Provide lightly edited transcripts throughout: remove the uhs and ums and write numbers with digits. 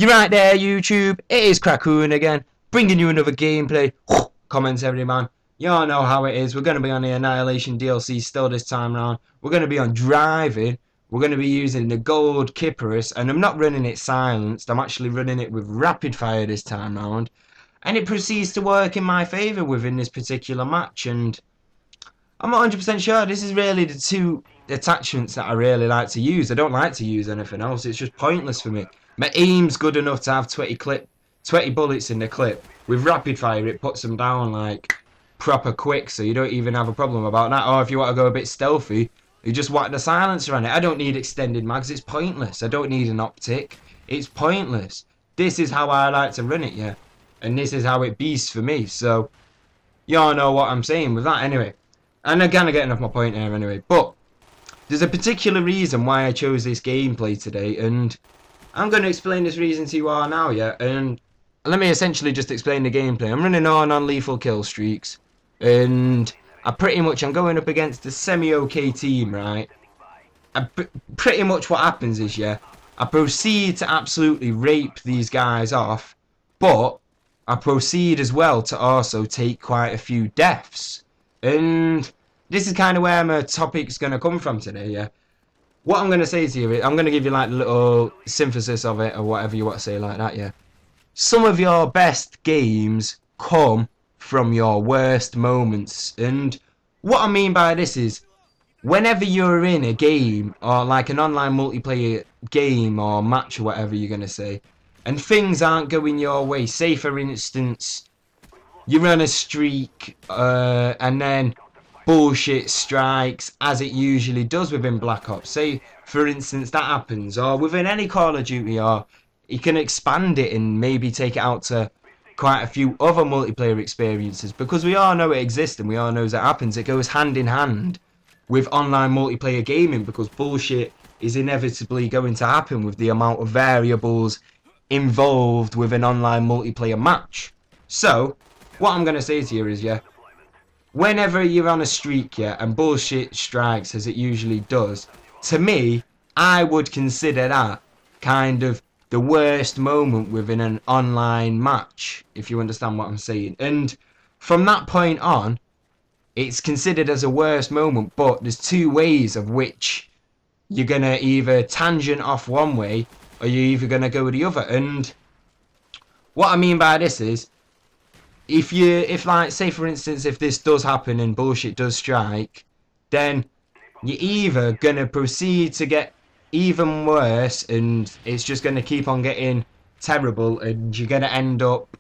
You're right there, YouTube. It is Krakoon again, bringing you another gameplay commentary, man. Y'all know how it is. We're going to be on the Annihilation DLC still this time round. We're going to be on driving. We're going to be using the gold Kiparis, and I'm not running it silenced. I'm actually running it with rapid fire this time round. And it proceeds to work in my favour within this particular match, and I'm not 100% sure. This is really the two attachments that I really like to use. I don't like to use anything else. It's just pointless for me. My aim's good enough to have 20 bullets in the clip. With rapid fire, it puts them down like proper quick, so you don't even have a problem about that. Or if you want to go a bit stealthy, you just whack the silencer on it. I don't need extended mags. It's pointless. I don't need an optic. It's pointless. This is how I like to run it, yeah. And this is how it beasts for me. So, y'all know what I'm saying with that anyway. And I'm kind of getting off my point here anyway. But there's a particular reason why I chose this gameplay today, and I'm going to explain this reason to you all now, yeah? And let me essentially just explain the gameplay. I'm running on non-lethal kill streaks, and I'm going up against a semi-okay team, right? Pretty much what happens is, yeah, I proceed to absolutely rape these guys off, but I proceed as well to also take quite a few deaths. And this is kind of where my topic's going to come from today, yeah? What I'm going to say to you is, I'm going to give you like a little synthesis of it, or whatever you want to say like that, yeah? Some of your best games come from your worst moments. And what I mean by this is, whenever you're in a game, or like an online multiplayer game or match or whatever you're going to say, and things aren't going your way, say for instance, you run a streak, and then bullshit strikes, as it usually does within Black Ops. Say, for instance, that happens, or within any Call of Duty, or you can expand it and maybe take it out to quite a few other multiplayer experiences, because we all know it exists and we all know that happens. It goes hand in hand with online multiplayer gaming, because bullshit is inevitably going to happen with the amount of variables involved with an online multiplayer match. So, what I'm going to say to you is, yeah, whenever you're on a streak, yeah, and bullshit strikes, as it usually does, to me, I would consider that kind of the worst moment within an online match, if you understand what I'm saying. And from that point on, it's considered as a worst moment, but there's two ways of which you're going to either tangent off one way, or you're either going to go the other. And what I mean by this is, if like, say for instance, if this does happen and bullshit does strike, then you're either going to proceed to get even worse, and it's just going to keep on getting terrible, and you're going to end up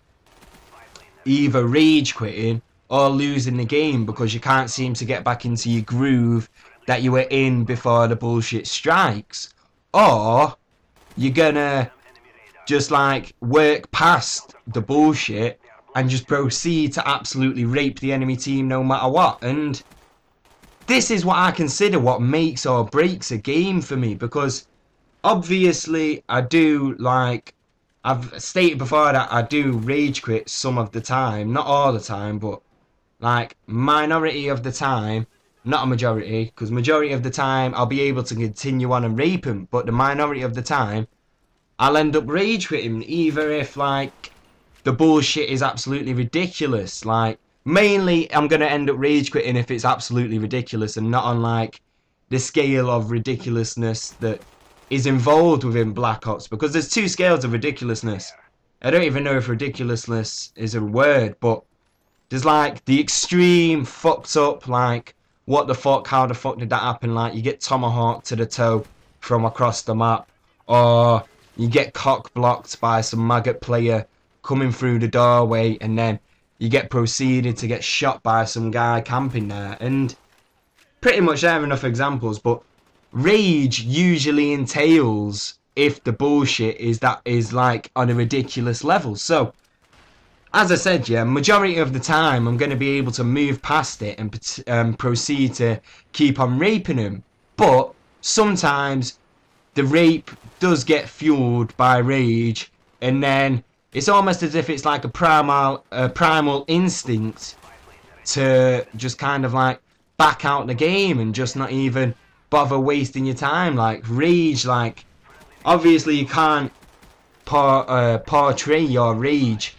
either rage quitting or losing the game because you can't seem to get back into your groove that you were in before the bullshit strikes. Or you're going to just like work past the bullshit and just proceed to absolutely rape the enemy team no matter what. And this is what I consider what makes or breaks a game for me, because obviously I do, like I've stated before, that I do rage quit some of the time, not all the time, but like minority of the time, not a majority, because majority of the time I'll be able to continue on and rape him, but the minority of the time I'll end up rage quitting, either if like the bullshit is absolutely ridiculous. Like, mainly I'm going to end up rage quitting if it's absolutely ridiculous, and not on like the scale of ridiculousness that is involved within Black Ops, because there's two scales of ridiculousness. I don't even know if ridiculousness is a word, but there's like the extreme fucked up, like what the fuck, how the fuck did that happen, like you get tomahawked to the toe from across the map, or you get cock blocked by some maggot player coming through the doorway, and then you get proceeded to get shot by some guy camping there. And pretty much there are enough examples, but rage usually entails if the bullshit is like on a ridiculous level. So as I said, yeah, majority of the time I'm going to be able to move past it and proceed to keep on raping him. But sometimes the rape does get fueled by rage, and then it's almost as if it's like a primal instinct to just kind of like back out the game and just not even bother wasting your time. Like rage, like obviously you can't portray your rage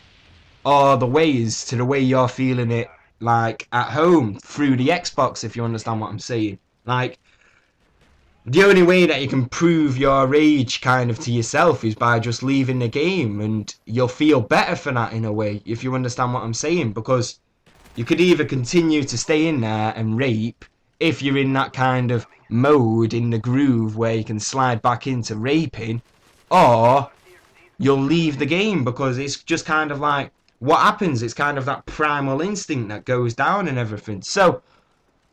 or the ways to the way you're feeling it, like at home through the Xbox, if you understand what I'm saying. Like, the only way that you can prove your rage kind of to yourself is by just leaving the game, and you'll feel better for that in a way, if you understand what I'm saying, because you could either continue to stay in there and rape if you're in that kind of mode in the groove where you can slide back into raping, or you'll leave the game, because it's just kind of like what happens. It's kind of that primal instinct that goes down and everything. So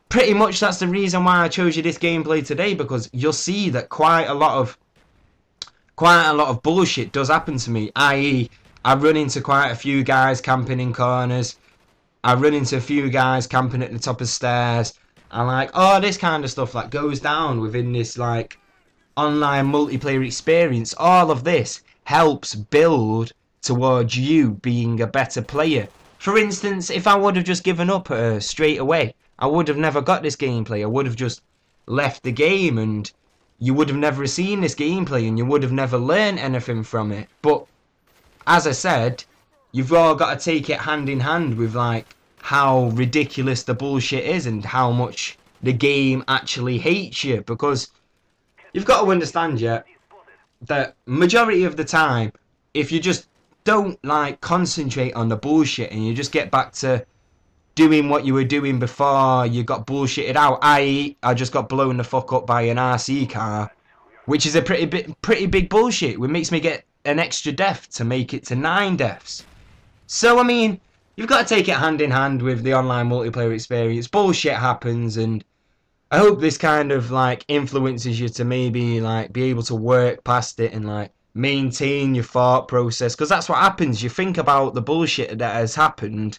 pretty much that's the reason why I chose you this gameplay today, because you'll see that quite a lot of bullshit does happen to me, i.e. I run into quite a few guys camping in corners, I run into a few guys camping at the top of stairs, and like all this kind of stuff that goes down within this like online multiplayer experience. All of this helps build towards you being a better player. For instance, if I would have just given up straight away, I would have never got this gameplay. I would have just left the game, and you would have never seen this gameplay, and you would have never learned anything from it. But as I said, you've all got to take it hand in hand with like how ridiculous the bullshit is and how much the game actually hates you, because you've got to understand, yeah, that majority of the time, if you just don't like concentrate on the bullshit and you just get back to doing what you were doing before you got bullshitted out, i.e. I just got blown the fuck up by an RC car, which is a pretty big bullshit, which makes me get an extra death to make it to 9 deaths. So I mean, you've got to take it hand in hand with the online multiplayer experience. Bullshit happens, and I hope this kind of like influences you to maybe like be able to work past it and like maintain your thought process, because that's what happens. You think about the bullshit that has happened,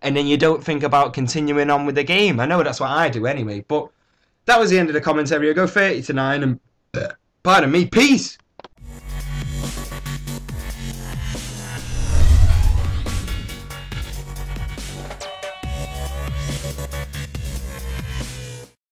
and then you don't think about continuing on with the game. I know that's what I do anyway. But that was the end of the commentary. I go 30 to 9, and pardon me, peace.